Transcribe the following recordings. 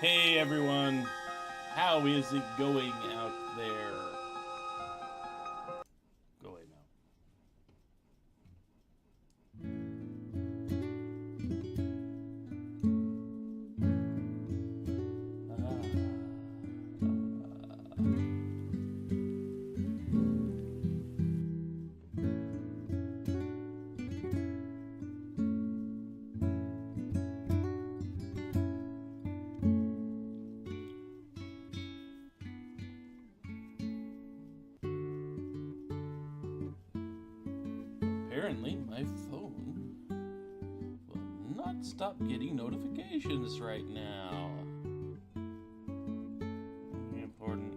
Hey everyone, how is it going out there? Go away now. Apparently, my phone will not stop getting notifications right now. Important.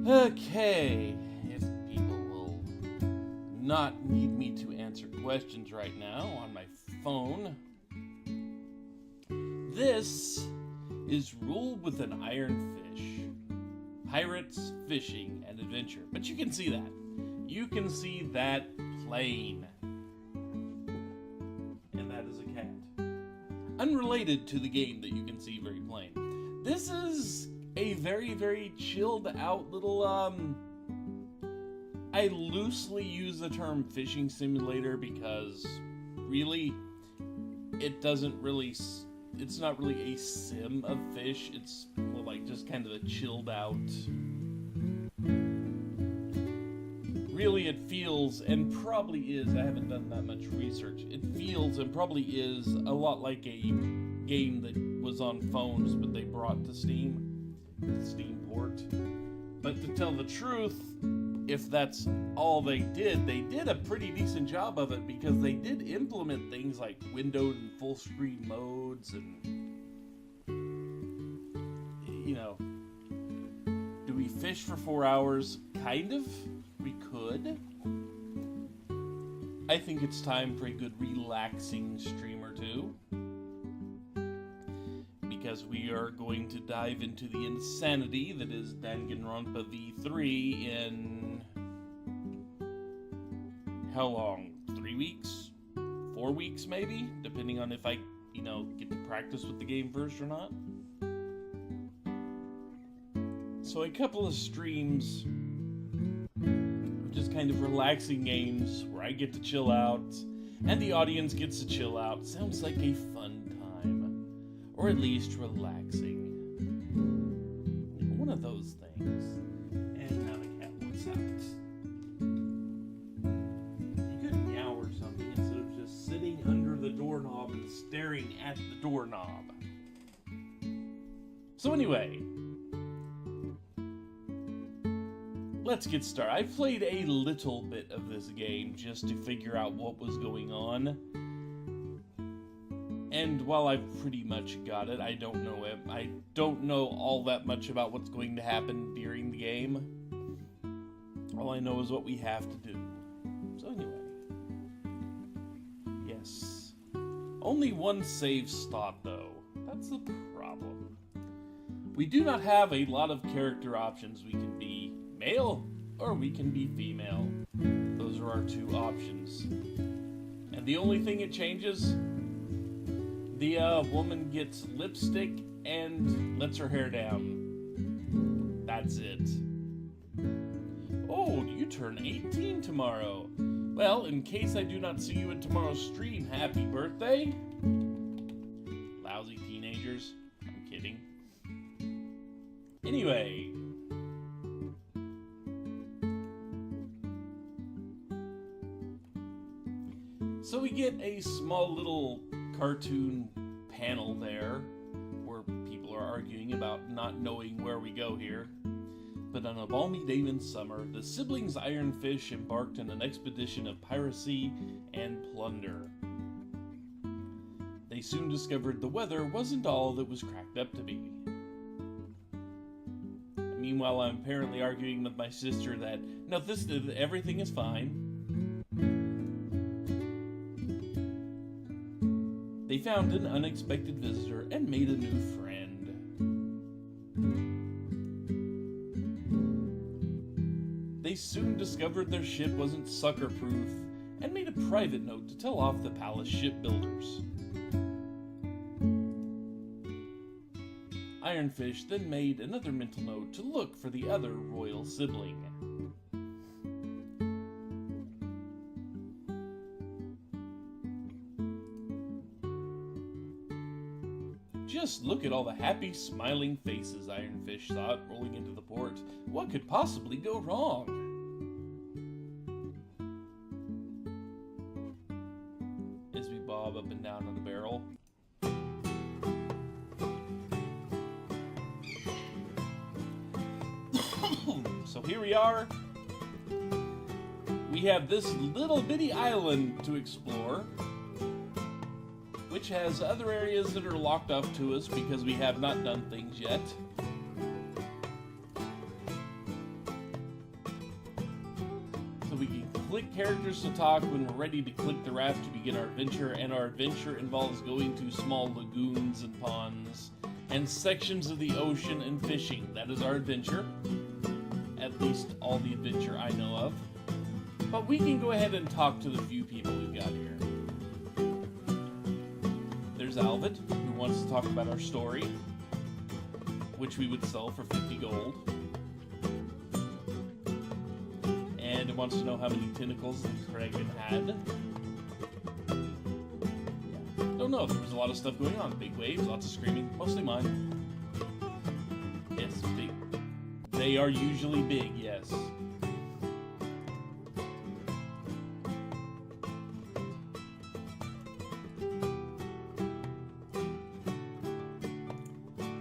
Okay, if people will not need me to answer questions right now on my phone, this is Ruled with an Iron Fish. Pirates, fishing, and adventure. But you can see that. You can see that plane. And that is a cat. Unrelated to the game that you can see very plain. This is a very, very chilled out little, I loosely use the term fishing simulator because really, it's not really a sim of fish. It's more like just kind of a chilled out. Really, it feels, and probably is, I haven't done that much research, it feels and probably is a lot like a game that was on phones but they brought to Steam port. But to tell the truth, if that's all they did a pretty decent job of it because they did implement things like windowed and full screen modes and, you know, do we fish for 4 hours? Kind of. We could. I think it's time for a good relaxing stream or two. Because we are going to dive into the insanity that is Danganronpa V3 in... how long? 3 weeks? 4 weeks maybe? Depending on if I, get to practice with the game first or not. So a couple of streams of just kind of relaxing games where I get to chill out and the audience gets to chill out. Sounds like a fun time. Or at least relaxing. One of those things. And now the cat wants out. You could meow or something instead of just sitting under the doorknob and staring at the doorknob. So anyway, let's get started. I played a little bit of this game just to figure out what was going on. And while I've pretty much got it, I don't know all that much about what's going to happen during the game. All I know is what we have to do. So anyway. Yes. Only one save slot though. That's the problem. We do not have a lot of character options. We can be male or we can be female. Those are our two options. And the only thing it changes, the woman gets lipstick and lets her hair down. That's it. Oh, you turn 18 tomorrow. Well, in case I do not see you at tomorrow's stream, happy birthday. Lousy teenagers. I'm kidding. Anyway. So we get a small little cartoon panel there where people are arguing about not knowing where we go here. But on a balmy day in summer, the siblings Ironfish embarked on an expedition of piracy and plunder. They soon discovered the weather wasn't all that was cracked up to be. Meanwhile, I'm apparently arguing with my sister that, no, everything is fine. They found an unexpected visitor and made a new friend. They soon discovered their ship wasn't sucker-proof and made a private note to tell off the palace shipbuilders. Ironfish then made another mental note to look for the other royal sibling. Just look at all the happy, smiling faces, Ironfish thought, rolling into the port. What could possibly go wrong? As we bob up and down on the barrel. So here we are. We have this little bitty island to explore, which has other areas that are locked off to us because we have not done things yet. So we can click characters to talk when we're ready to click the raft to begin our adventure, and our adventure involves going to small lagoons and ponds and sections of the ocean and fishing. That is our adventure. At least all the adventure I know of. But we can go ahead and talk to the few people we've got here. There's Alvid, who wants to talk about our story, which we would sell for 50 gold. And it wants to know how many tentacles the kraken had. Don't know, there was a lot of stuff going on. Big waves, lots of screaming, mostly mine. Yes, big. They are usually big, yes.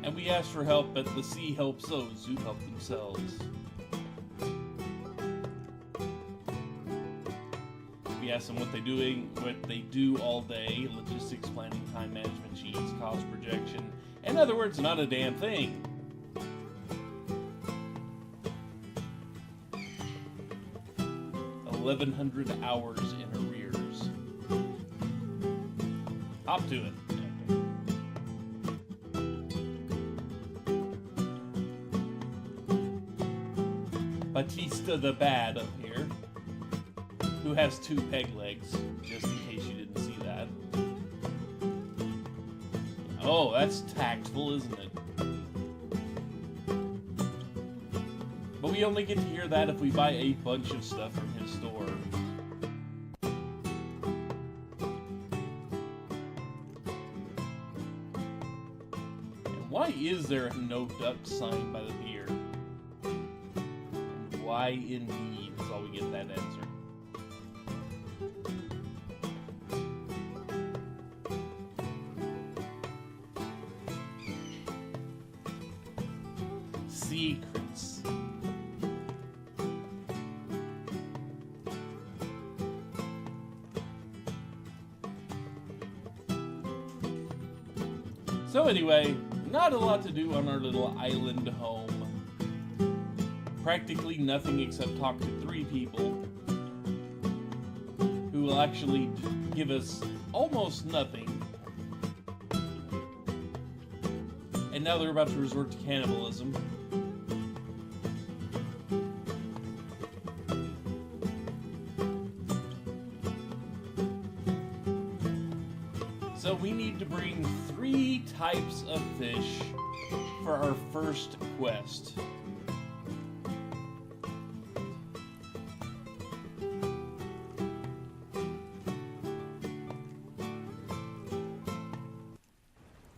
And we asked for help, but the sea helps those who help themselves. We asked them what they do all day: logistics, planning, time management sheets, cost projection. In other words, not a damn thing. 1,100 hours in arrears. Hop to it. Batista the Bad up here, who has 2 peg legs, just in case you didn't see that. Oh, that's tactful, isn't it? But we only get to hear that if we buy a bunch of stuff from his store. And why is there a no duck sign by the pier? And why indeed is all we get that answer. Secrets. So anyway, not a lot to do on our little island home. Practically nothing except talk to 3 people who will actually give us almost nothing. And now they're about to resort to cannibalism. So we need to bring 3 types of fish for our first quest.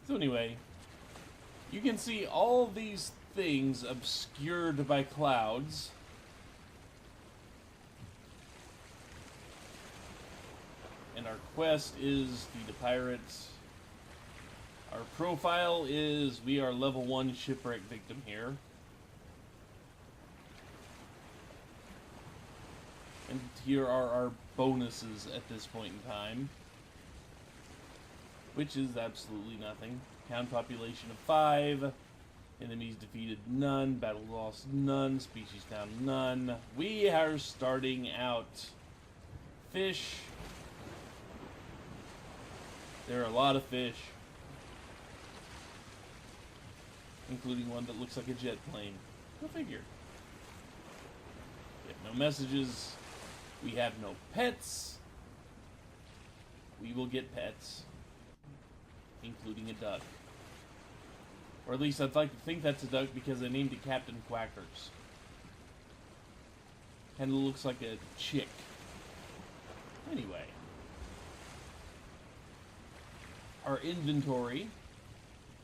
So anyway, you can see all these things obscured by clouds. And our quest is the pirates. Our profile is we are level 1 shipwreck victim here. And here are our bonuses at this point in time, which is absolutely nothing. Town population of 5, enemies defeated none, battle lost none, species down none. We are starting out. Fish. There are a lot of fish, including one that looks like a jet plane. Go figure. We have no messages. We have no pets. We will get pets, including a duck. Or at least I'd like to think that's a duck because I named it Captain Quackers. And it looks like a chick. Anyway. Our inventory.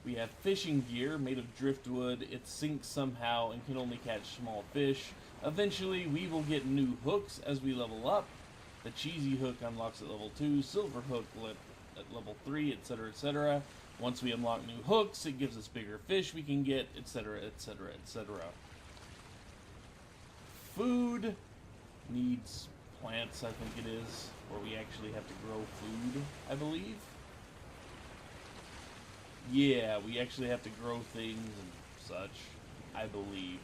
We have fishing gear made of driftwood. It sinks somehow and can only catch small fish. Eventually, we will get new hooks as we level up. The cheesy hook unlocks at level 2, silver hook at level 3, etc., etc. Once we unlock new hooks, it gives us bigger fish we can get, etc., etc., etc. Food needs plants, I think it is, where we actually have to grow food, I believe. Yeah, we actually have to grow things and such, I believe.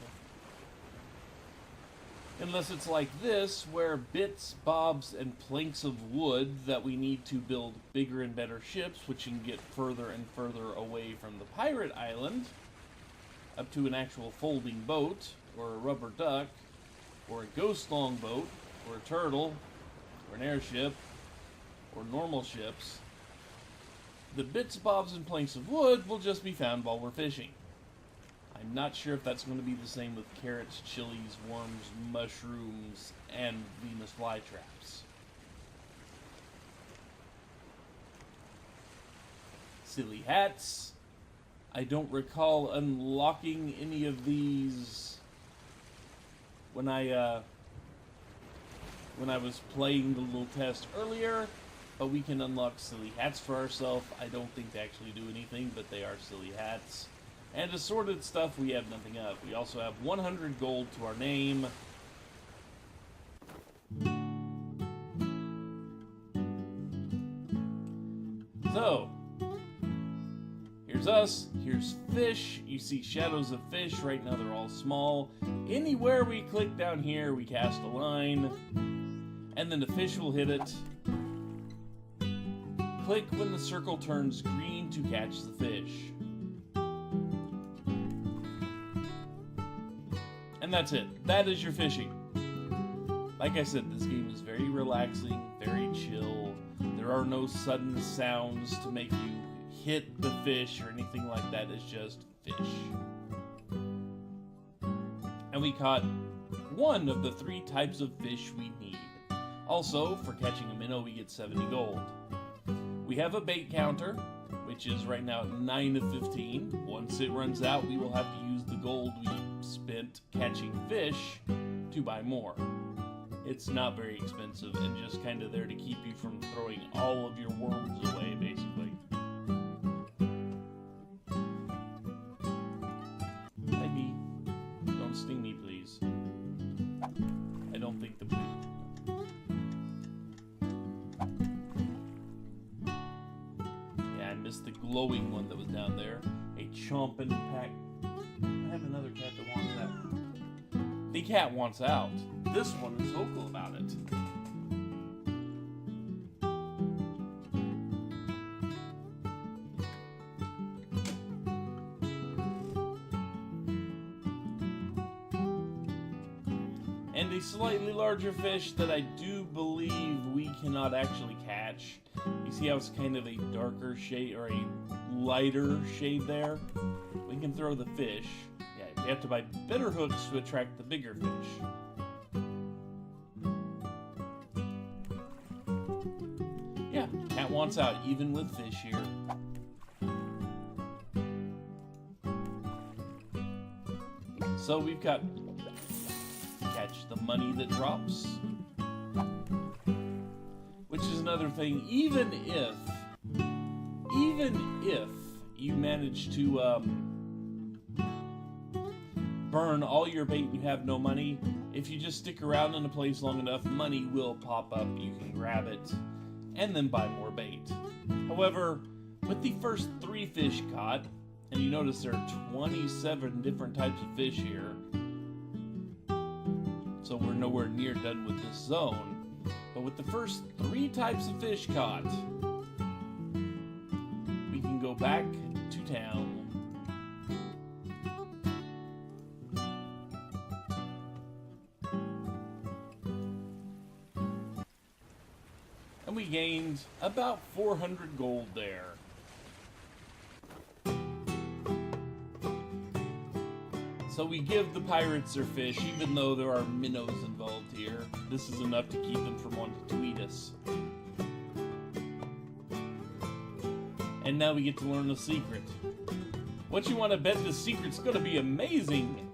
Unless it's like this, where bits, bobs, and planks of wood that we need to build bigger and better ships, which can get further and further away from the pirate island, up to an actual folding boat, or a rubber duck, or a ghost longboat, or a turtle, or an airship, or normal ships. The bits, bobs, and planks of wood will just be found while we're fishing. I'm not sure if that's going to be the same with carrots, chilies, worms, mushrooms, and Venus flytraps. Silly hats. I don't recall unlocking any of these when I was playing the little test earlier, but we can unlock silly hats for ourselves. I don't think they actually do anything, but they are silly hats. And assorted stuff we have nothing of. We also have 100 gold to our name. So, here's us, here's fish. You see shadows of fish. Right now they're all small. Anywhere we click down here, we cast a line. And then the fish will hit it. Click when the circle turns green to catch the fish. And that's it. That is your fishing. Like I said, this game is very relaxing, very chill. There are no sudden sounds to make you hit the fish or anything like that. It's just fish. And we caught one of the 3 types of fish we need. Also, for catching a minnow, we get 70 gold. We have a bait counter, which is right now at 9 of 15. Once it runs out, we will have to use the gold we spent catching fish to buy more. It's not very expensive and just kind of there to keep you from throwing all of your worms away, basically. Hi, bee. Don't sting me, please. I don't think the the glowing one that was down there. A chomping pack. I have another cat that wants out. The cat wants out. This one is vocal about it. And a slightly larger fish that I do believe we cannot actually catch. You see how it's kind of a darker shade, or a lighter shade there? We can throw the fish. Yeah, we have to buy better hooks to attract the bigger fish. Yeah, cat wants out, even with fish here. So we've got catch the money that drops. Which is another thing, even if you manage to burn all your bait and you have no money, if you just stick around in a place long enough, money will pop up, you can grab it, and then buy more bait. However, with the first 3 fish caught, and you notice there are 27 different types of fish here, so we're nowhere near done with this zone, but with the first 3 types of fish caught, we can go back to town. And we gained about 400 gold there. So we give the pirates their fish, even though there are minnows involved here. This is enough to keep them from wanting to eat us. And now we get to learn the secret. What you want to bet this secret's gonna be amazing!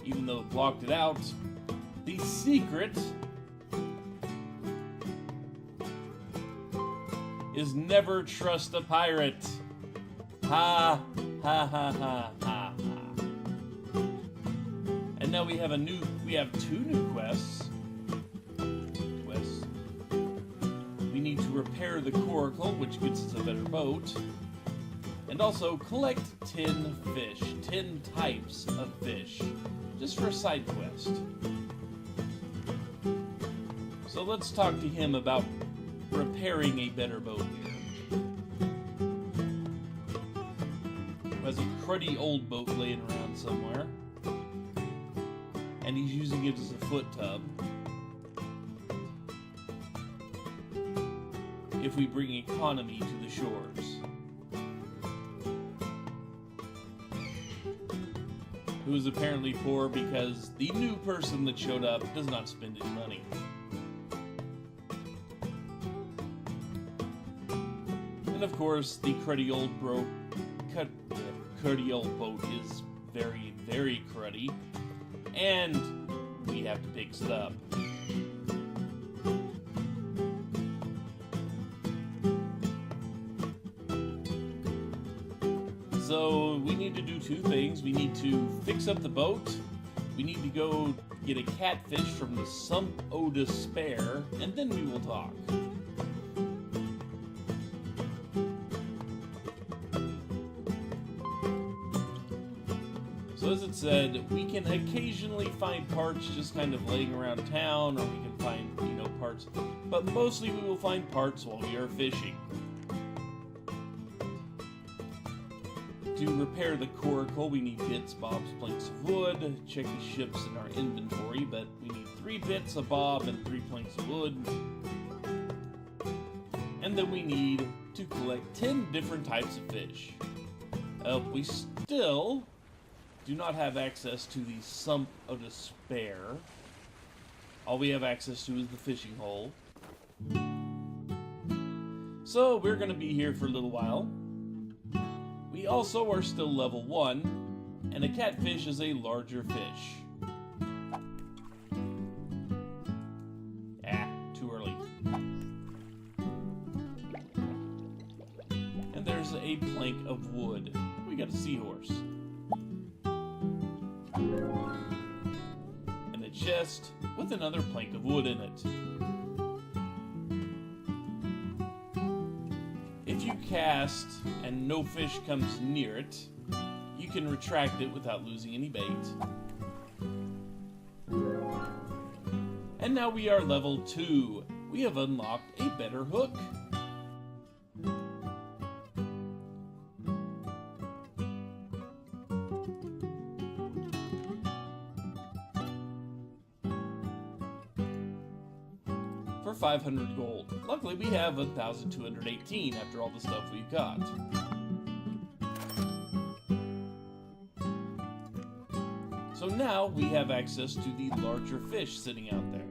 Even though it blocked it out, the secret is never trust a pirate. Ha ha ha ha ha ha. And now we have 2 new quests. We need to repair the coracle, which gets us a better boat. And also collect 10 fish, 10 types of fish, just for a side quest. So let's talk to him about repairing a better boat here. Has a cruddy old boat laying around somewhere, and he's using it as a foot tub. If we bring economy to the shores, who is apparently poor because the new person that showed up does not spend any money. And of course, the cruddy old boat is very, very cruddy, and we have to fix it up. So we need to do 2 things. We need to fix up the boat. We need to go get a catfish from the Sump o' Despair, and then we will talk. So as it said, we can occasionally find parts just kind of laying around town, or we can find, parts, but mostly we will find parts while we are fishing. To repair the coracle, we need bits, bobs, planks of wood. Check the ships in our inventory, but we need 3 bits, a bob, and 3 planks of wood. And then we need to collect 10 different types of fish. We still do not have access to the Sump o' Despair. All we have access to is the fishing hole. So we're going to be here for a little while. We also are still level 1, and a catfish is a larger fish. Too early. And there's a plank of wood. We got a seahorse. And a chest with another plank of wood in it. If you cast and no fish comes near it, you can retract it without losing any bait. And now we are level 2. We have unlocked a better hook. For 500 gold. Luckily, we have 1,218 after all the stuff we've got. So now we have access to the larger fish sitting out there.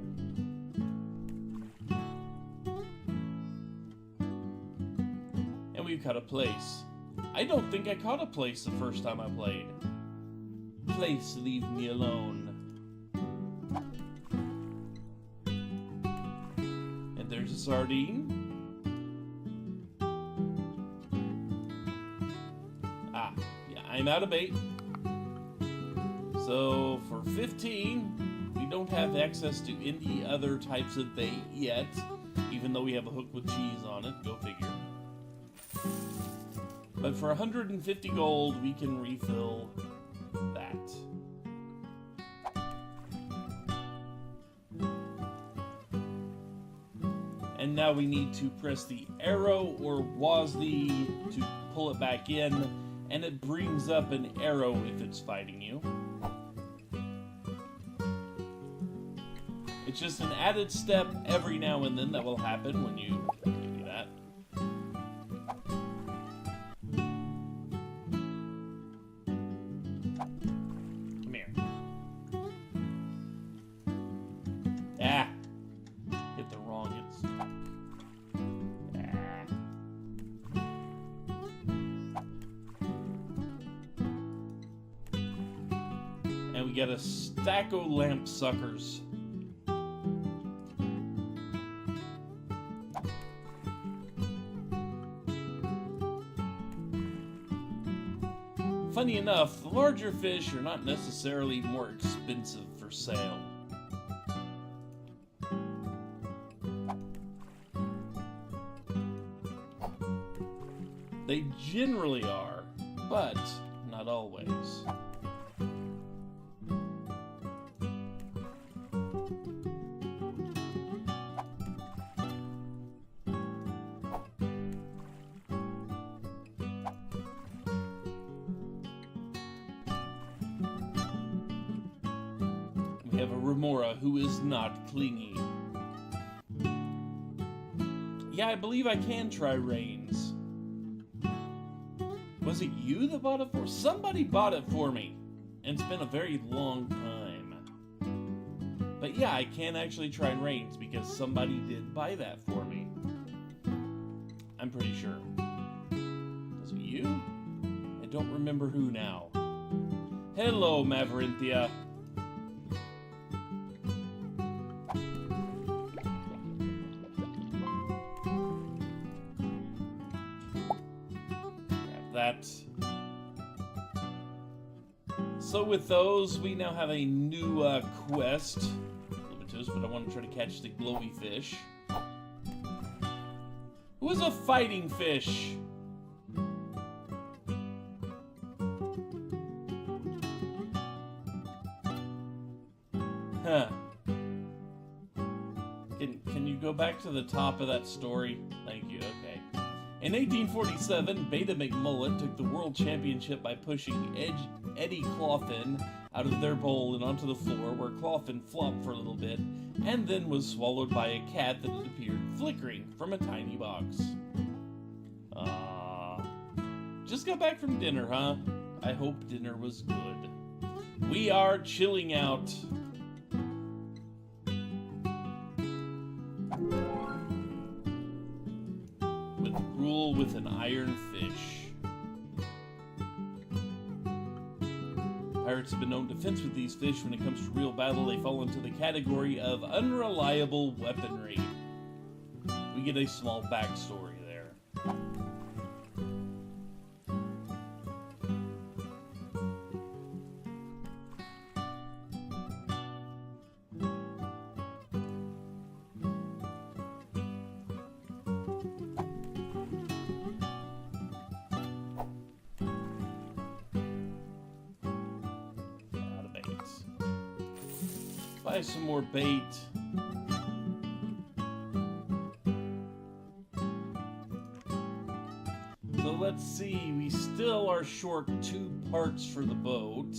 And we've caught a place. I don't think I caught a place the first time I played. Place, leave me alone. There's a sardine. am out of bait. So for 15, we don't have access to any other types of bait yet, even though we have a hook with cheese on it. Go figure. But for 150 gold, we can refill that. And now we need to press the arrow or WASD to pull it back in, and it brings up an arrow if it's fighting you. It's just an added step every now and then that will happen when you do that. Come here. Ah! Hit the wrong hits. And we got a stack of lamp suckers. Funny enough, the larger fish are not necessarily more expensive for sale. They generally are, but not always. We have a remora who is not clingy. Yeah, I believe I can try reins. Was it you that bought it for? Somebody bought it for me. And it's been a very long time. But yeah, I can actually try reins because somebody did buy that for me. I'm pretty sure. Was it you? I don't remember who now. Hello, Maverinthia. That. So with those, we now have a new quest. Limitus, but I want to try to catch the glowy fish. Who is a fighting fish? Huh. Can you go back to the top of that story? Thank you, okay. In 1847, Beta McMullet took the world championship by pushing Eddie Clawfin out of their bowl and onto the floor, where Clawfin flopped for a little bit, and then was swallowed by a cat that had appeared flickering from a tiny box. Just got back from dinner, huh? I hope dinner was good. We are chilling out. Rule with an iron fish. Pirates have been known to fence with these fish. When it comes to real battle, they fall into the category of unreliable weaponry. We get a small backstory there. Buy some more bait. So let's see, we still are short 2 parts for the boat.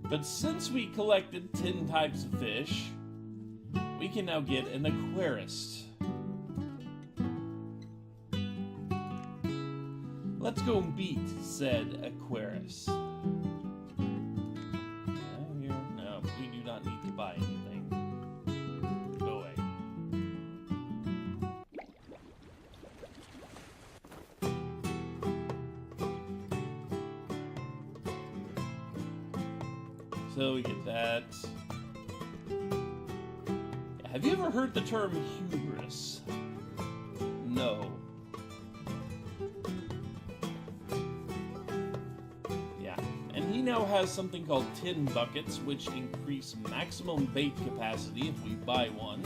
But since we collected 10 types of fish, we can now get an aquarist. Let's go beat said Aquarius. No, we do not need to buy anything. Go away. So we get that. Have you ever heard the term hubris? No. now has something called tin buckets, which increase maximum bait capacity if we buy one.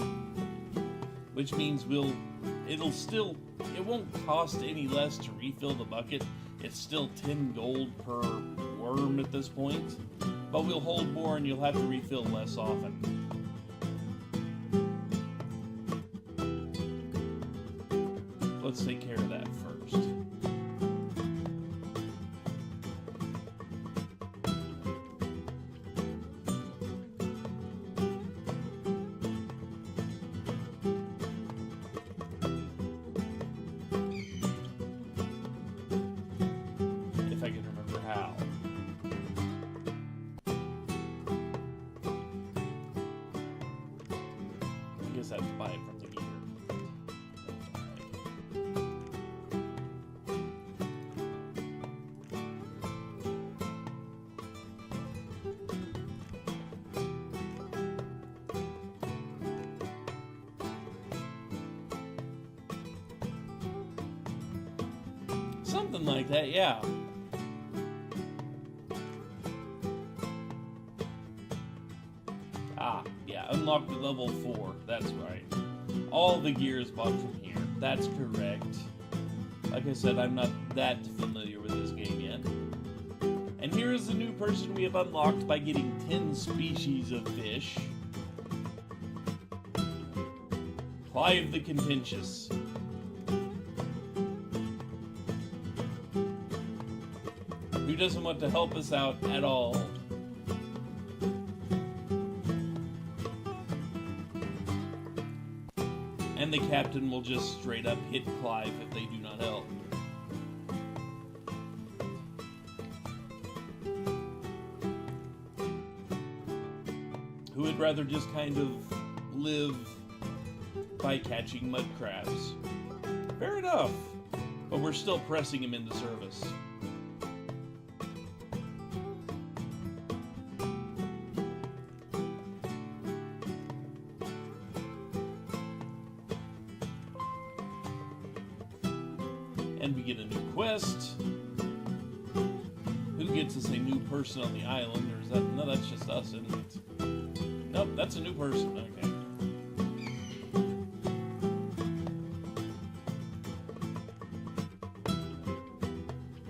Which means it won't cost any less to refill the bucket. It's still 10 gold per worm at this point, but we'll hold more and you'll have to refill less often. Let's take care of that first. If I can remember how. I guess I have to buy it from the gear. Something like that, yeah. Ah, yeah, unlocked at level 4, that's right. All the gears bought from here, that's correct. Like I said, I'm not that familiar with this game yet. And here is the new person we have unlocked by getting 10 species of fish. Clive the Contentious. Who doesn't want to help us out at all? And the captain will just straight up hit Clive if they do not help. Who would rather just kind of live by catching mud crabs? Fair enough, but we're still pressing him into service. And we get a new quest. Who gets us a new person on the island? Or is that... No, that's just us, isn't it? Nope, that's a new person. Okay.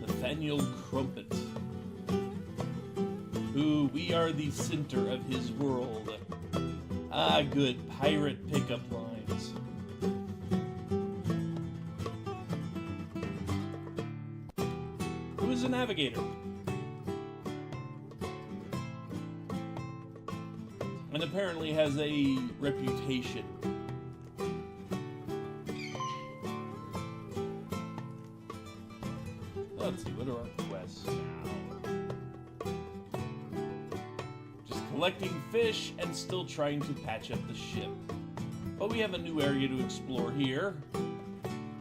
Nathaniel Crumpet. Who, we are the center of his world. Ah, good. Pirate pickup lines. Who is a navigator? And apparently has a reputation. Let's see, what are our quests now? Just collecting fish and still trying to patch up the ship. But we have a new area to explore here,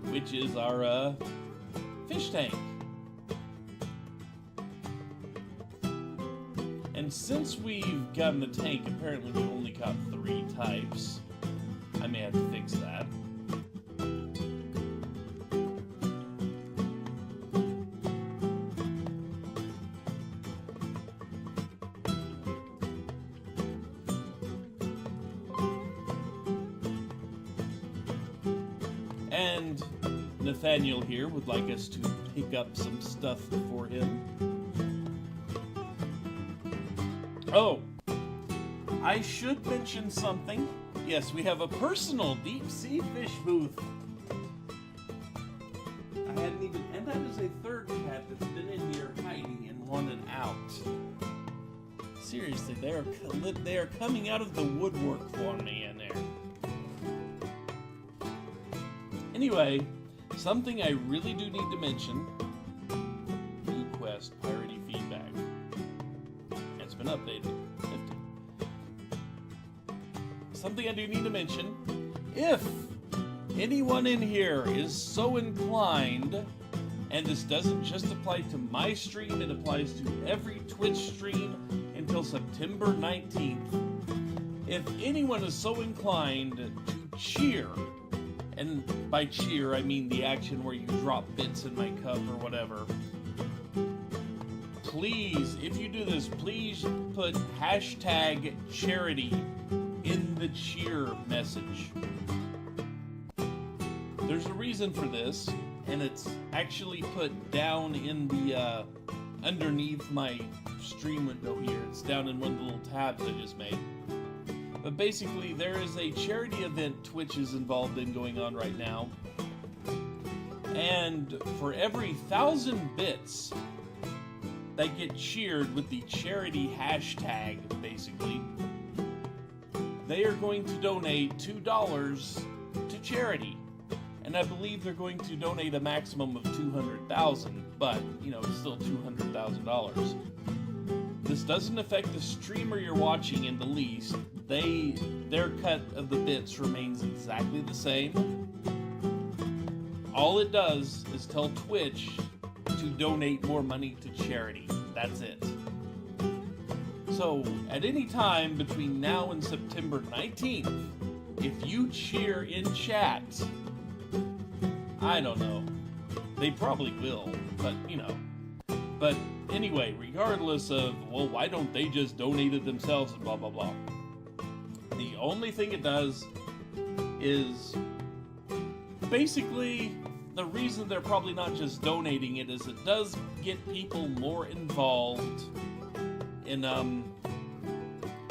which is our fish tank. And since we've gotten the tank, apparently we only got 3 types. I may have to fix that. And Nathaniel here would like us to pick up some stuff for him. Oh, I should mention something. Yes, we have a personal deep sea fish booth. I hadn't even, and that is a third cat that's been in here hiding and wanted out. Seriously, they are coming out of the woodwork for me in there. Anyway, something I really do need to mention. New quest, piratey feedback. It's been updated. 50. Something I do need to mention. If anyone in here is so inclined, and this doesn't just apply to my stream, it applies to every Twitch stream until September 19th. If anyone is so inclined to cheer, and by cheer I mean the action where you drop bits in my cup or whatever, please, if you do this, please put hashtag charity in the cheer message. There's a reason for this, and it's actually put down in the underneath my stream window here. It's down in one of the little tabs I just made. But basically, there is a charity event Twitch is involved in going on right now. And for every 1,000 bits that get cheered with the charity hashtag, basically, they are going to donate $2 to charity. And I believe they're going to donate a maximum of $200,000, but, you know, it's still $200,000. This doesn't affect the streamer you're watching in the least. Their cut of the bits remains exactly the same. All it does is tell Twitch to donate more money to charity. That's it. So, at any time between now and September 19th, if you cheer in chat, I don't know. They probably will, but, you know. But anyway, regardless of, well, why don't they just donate it themselves and blah, blah, blah. The only thing it does is basically the reason they're probably not just donating it is it does get people more involved in,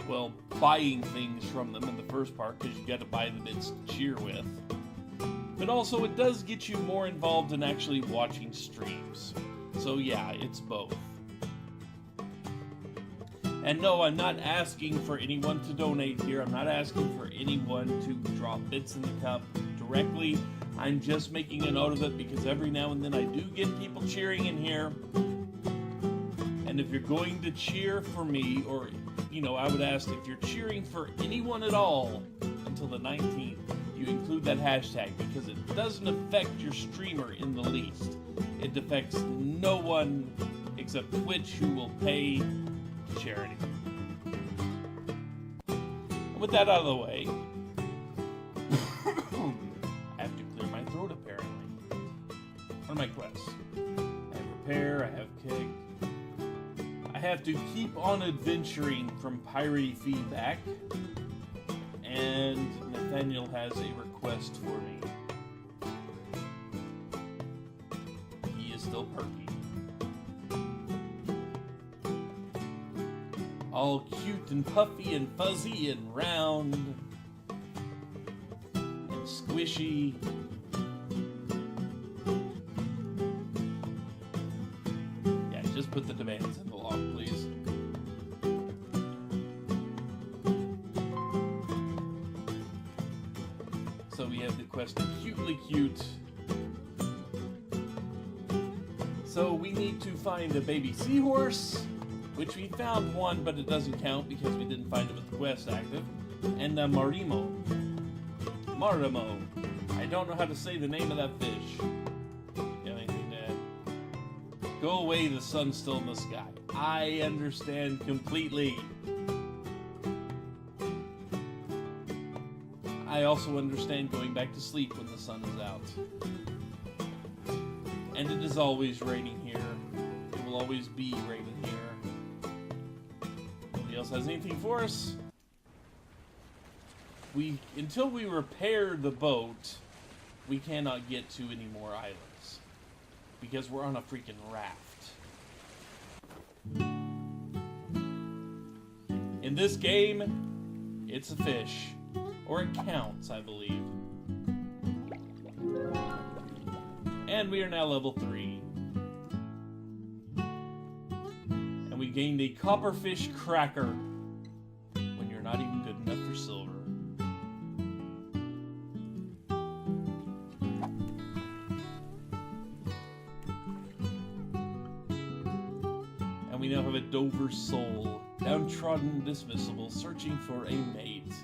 well, buying things from them in the first part, because you got to buy the bits to cheer with. But also it does get you more involved in actually watching streams. So yeah, it's both. And no, I'm not asking for anyone to donate here. I'm not asking for anyone to drop bits in the cup directly. I'm just making a note of it because every now and then I do get people cheering in here. And if you're going to cheer for me, or, you know, I would ask if you're cheering for anyone at all until the 19th, you include that hashtag, because it doesn't affect your streamer in the least. It affects no one except Twitch, who will pay charity. And with that out of the way, I have to clear my throat apparently. What are my quests? I have repair, I have kick. I have to keep on adventuring from piratey feedback. And Nathaniel has a request for me. He is still perky. All cute and puffy and fuzzy and round and squishy. Yeah, just put the demands in the log, please. So we have the quest of cutely cute. So we need to find a baby seahorse, which we found one, but it doesn't count because we didn't find it with the quest active. And a Marimo. Marimo. I don't know how to say the name of that fish. You have anything to add? Go away, the sun's still in the sky. I understand completely. I also understand going back to sleep when the sun is out. And it is always raining here. It will always be raining here. Nobody else has anything for us? Until we repair the boat, we cannot get to any more islands. Because we're on a freaking raft. In this game, it's a fish. Or it counts, I believe. And we are now level 3. And we gained a copperfish cracker. When you're not even good enough for silver. And we now have a Dover soul. Downtrodden, dismissible, searching for a mate.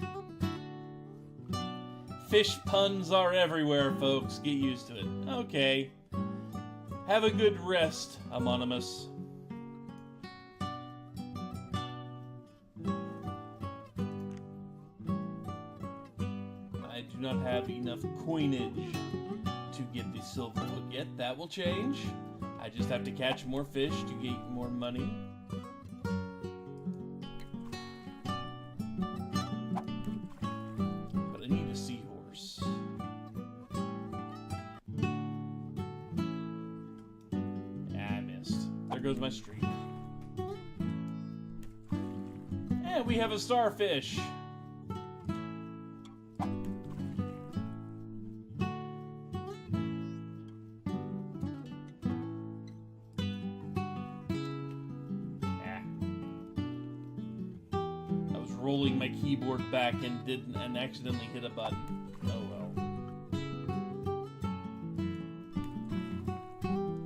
Fish puns are everywhere, folks. Get used to it. Okay. Have a good rest, Anonymous. I do not have enough coinage to get the silver hook yet. That will change. I just have to catch more fish to get more money. But I need a seahorse. Yeah, I missed. There goes my streak. And we have a starfish. Rolling my keyboard back and accidentally hit a button. Oh well.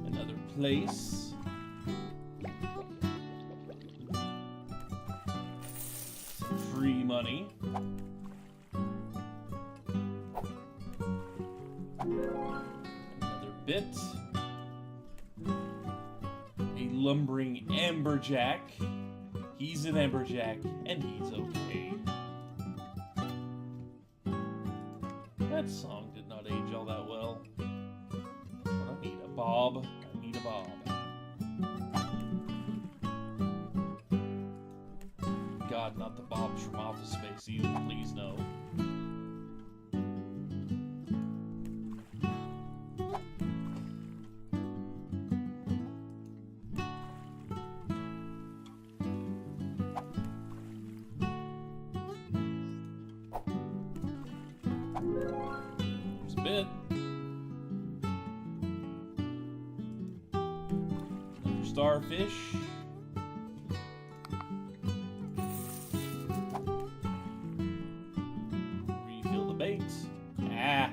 Another place. Some free money. Another bit. A lumbering amberjack. He's an amberjack, and he's okay. That song did not age all that well. But I need a bob. I need a bob. God, not the bobs from Office Space either, please no. Bit. Another starfish. Refill the bait. Ah.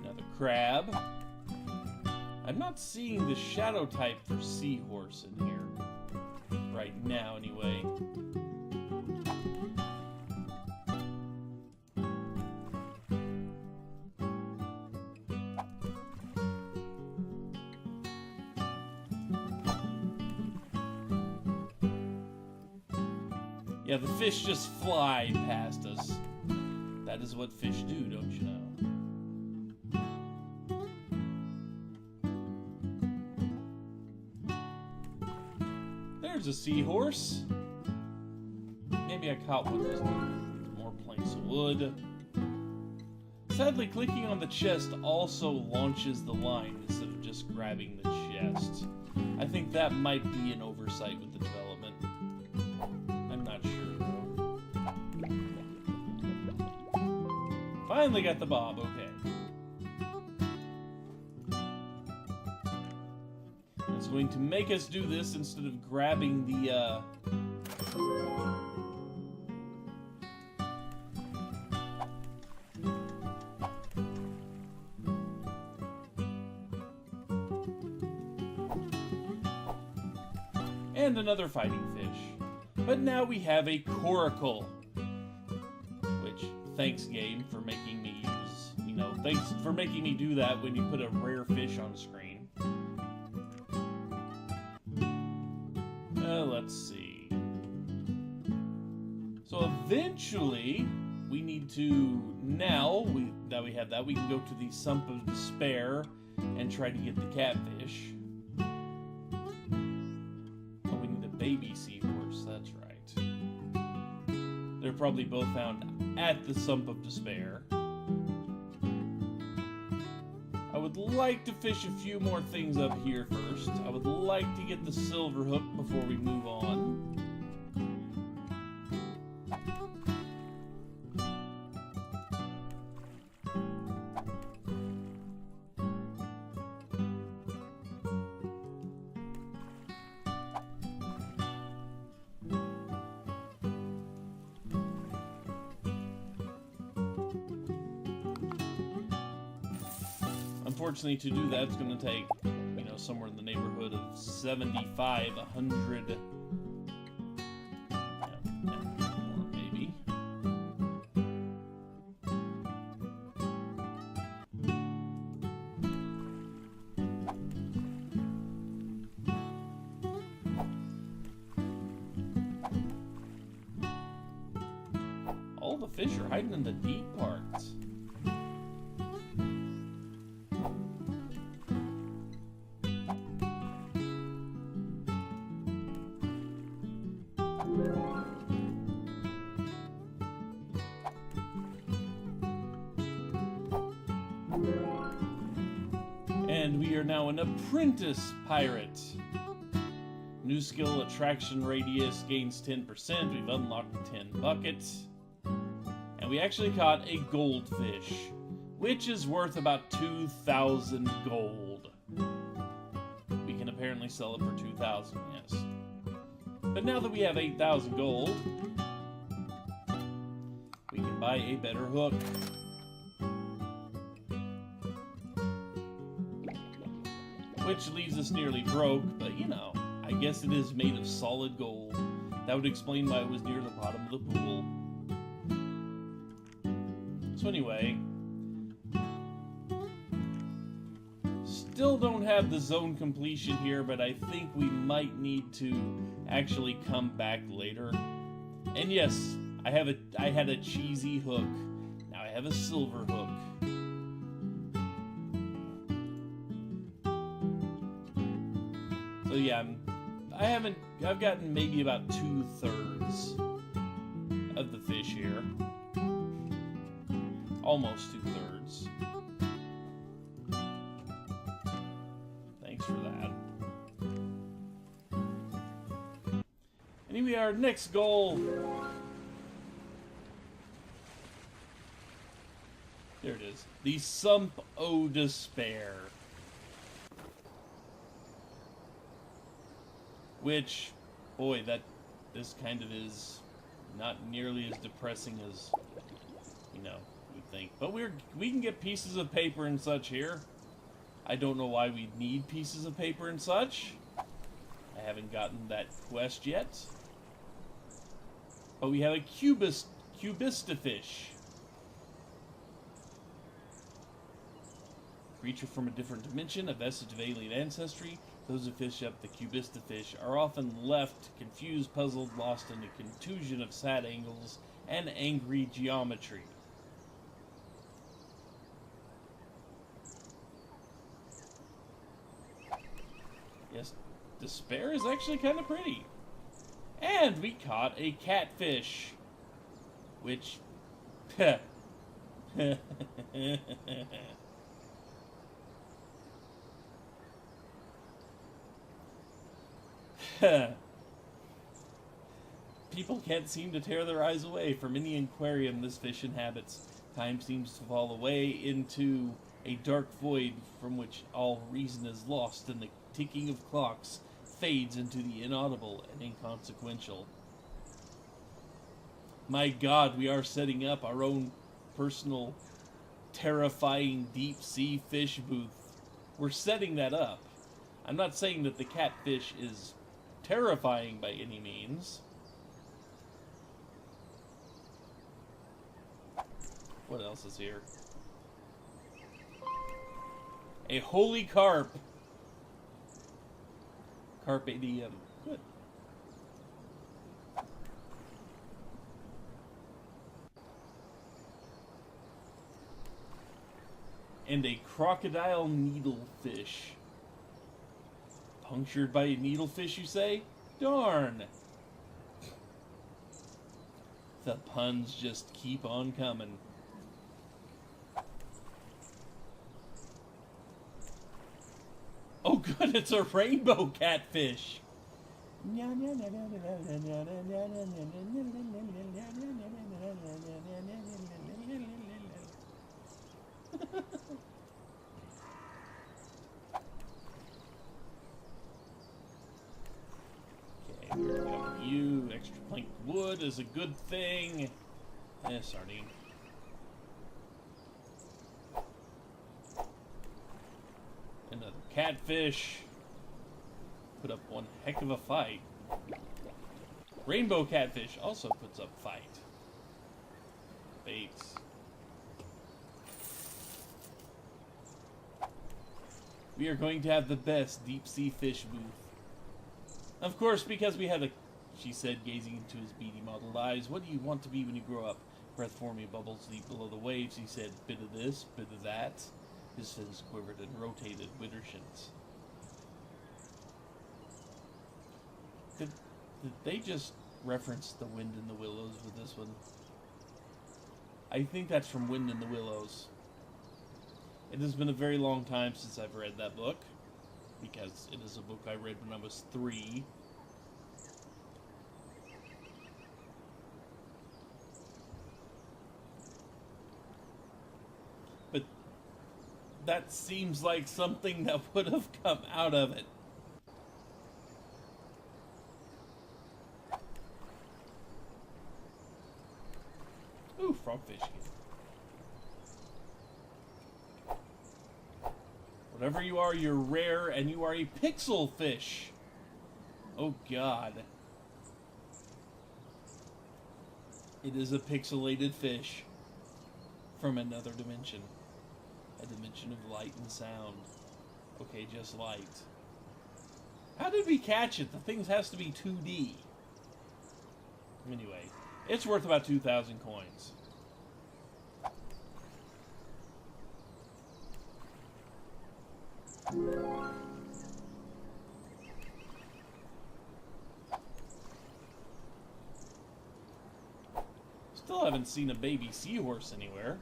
Another crab. I'm not seeing the shadow type for seahorse in here. Right now, anyway. Yeah, the fish just fly past us. That is what fish do, don't you know? There's a seahorse. Maybe I caught one just more planks of wood. Sadly, clicking on the chest also launches the line instead of just grabbing the chest. I think that might be an oversight with the development. I'm not sure though. Finally got the bob, okay. It's going to make us do this instead of grabbing the, and another fighting fish. But now we have a coracle. Which, thanks game for making me use, you know, thanks for making me do that when you put a rare fish on screen. Let's see. So eventually, we need to, now that we have that, we can go to the Sump of Despair and try to get the catfish. Oh, we need a baby seahorse, that's right. They're probably both found at the Sump of Despair. I would like to fish a few more things up here first. I would like to get the silver hook before we move on. Unfortunately, to do that, it's going to take, you know, somewhere in the neighborhood of 75, 100, more maybe. the fish are hiding in the deep parts. And we are now an apprentice pirate. New skill, attraction radius gains 10%. We've unlocked 10 buckets. And we actually caught a goldfish, which is worth about 2,000 gold. We can apparently sell it for 2,000, yes. But now that we have 8,000 gold, we can buy a better hook. Which leaves us nearly broke, but you know, I guess it is made of solid gold. That would explain why it was near the bottom of the pool. So anyway, still don't have the zone completion here, but I think we might need to actually come back later. And yes, I had a cheesy hook. Now I have a silver hook. So yeah, I've gotten maybe about 2/3 of the fish here. Almost 2/3. Thanks for that. Anyway, our next goal. There it is. The Sump o' Despair. Which, boy, this kind of is not nearly as depressing as, you know, you think. But we can get pieces of paper and such here. I don't know why we need pieces of paper and such. I haven't gotten that quest yet. But we have a cubista fish. Creature from a different dimension, a vestige of alien ancestry. Those who fish up the cubista fish are often left confused, puzzled, lost in a contusion of sad angles and angry geometry. Yes, despair is actually kind of pretty. And we caught a catfish, which... People can't seem to tear their eyes away from any aquarium this fish inhabits. Time seems to fall away into a dark void from which all reason is lost, and the ticking of clocks fades into the inaudible and inconsequential. My God, we are setting up our own personal, terrifying deep-sea fish booth. We're setting that up. I'm not saying that the catfish is terrifying by any means. What else is here? A holy carp. Carpe diem. Good. And a crocodile needlefish. Punctured by a needlefish, you say? Darn! The puns just keep on coming. Oh good, it's a rainbow catfish! You, extra plank wood is a good thing. Sardine. Another catfish. Put up one heck of a fight. Rainbow catfish also puts up fight. Baits. We are going to have the best deep sea fish booth. Of course, because we had a... She said, gazing into his beady mottled eyes, "What do you want to be when you grow up?" Breath for me, bubbles deep below the waves, he said, bit of this, bit of that. His fins quivered and rotated, widdershins. Did they just reference the Wind in the Willows with this one? I think that's from Wind in the Willows. It has been a very long time since I've read that book, because it is a book I read when I was 3. But that seems like something that would have come out of it. Ooh, frogfish again. Whatever you are, you're rare, and you are a pixel fish. Oh, God. It is a pixelated fish from another dimension. A dimension of light and sound. Okay, just light. How did we catch it? The thing has to be 2D. Anyway, it's worth about 2,000 coins. Still haven't seen a baby seahorse anywhere.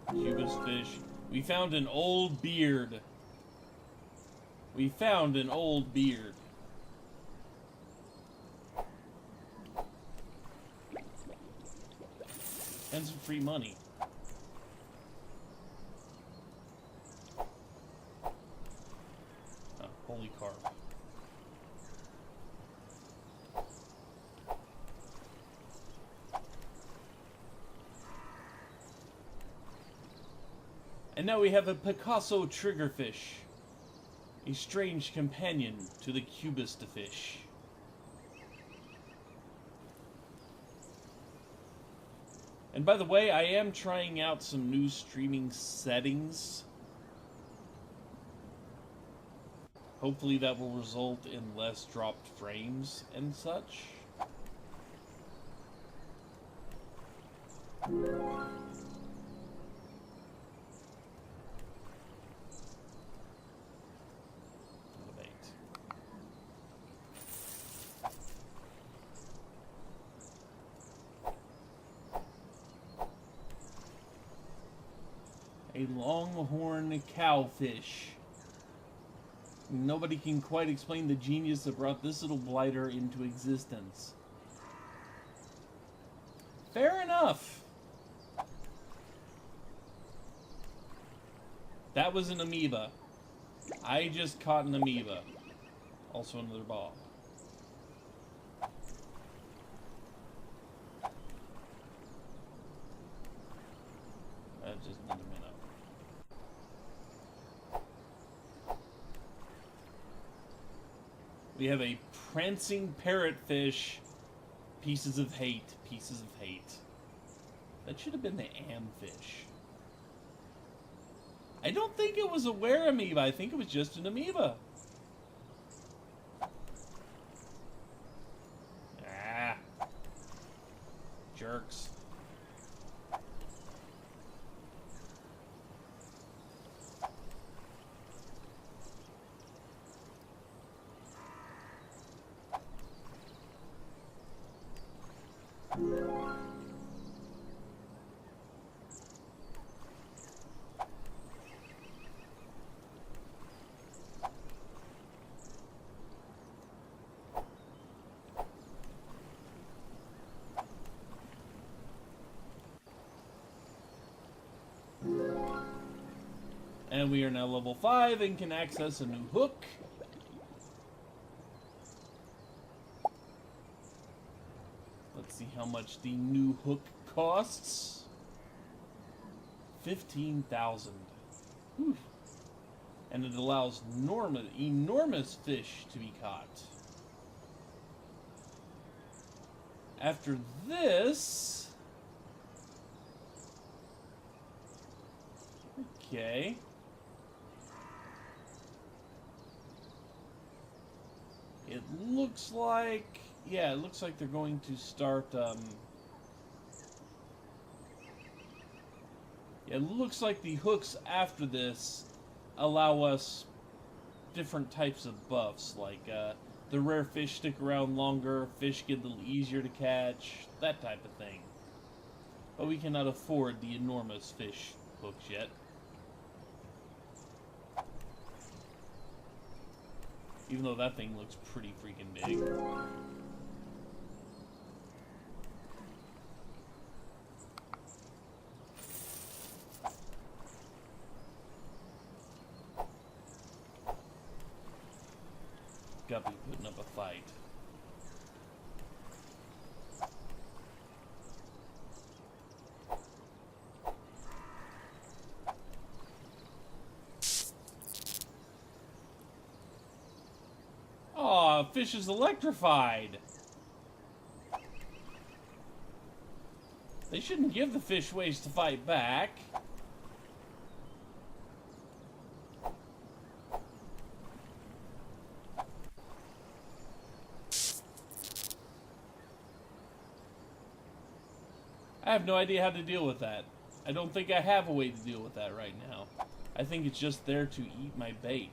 Cubist fish. We found an old beard. We found an old beard. And some free money. Oh, holy carp. And now we have a Picasso triggerfish, a strange companion to the cubist fish. And by the way, I am trying out some new streaming settings. Hopefully that will result in less dropped frames and such. A longhorn cowfish. Nobody can quite explain the genius that brought this little blighter into existence. Fair enough. That was an amoeba. I just caught an amoeba. Also another ball. Just another minute. We have a prancing parrotfish. Pieces of hate. Pieces of hate. That should have been the amfish. I don't think it was a were amoeba. I think it was just an amoeba. Ah. Jerks. And we are now level 5 and can access a new hook. Let's see how much the new hook costs. 15,000. And it allows enormous fish to be caught. After this... Okay. It looks like... Yeah, it looks like they're going to start, Yeah, it looks like the hooks after this allow us different types of buffs, like, the rare fish stick around longer, fish get a little easier to catch, that type of thing. But we cannot afford the enormous fish hooks yet. Even though that thing looks pretty freaking big. Guppy putting up a fight. Aw, fish is electrified. They shouldn't give the fish ways to fight back. I have no idea how to deal with that. I don't think I have a way to deal with that right now. I think it's just there to eat my bait.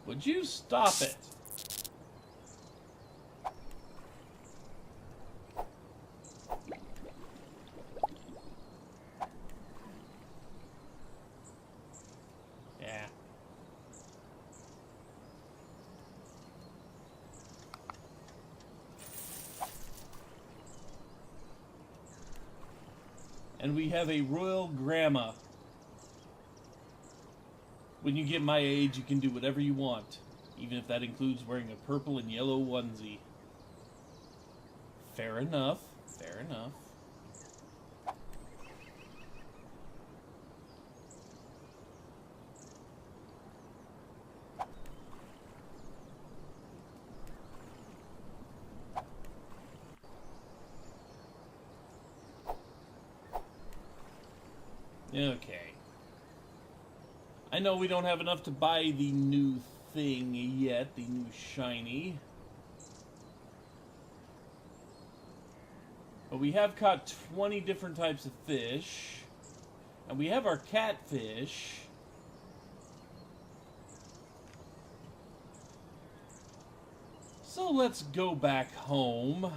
Would you stop it? Yeah. And we have a royal grandma. When you get my age, you can do whatever you want, even if that includes wearing a purple and yellow onesie. Fair enough. Fair enough. Okay. I know we don't have enough to buy the new thing yet, the new shiny. But we have caught 20 different types of fish. And we have our catfish. So let's go back home.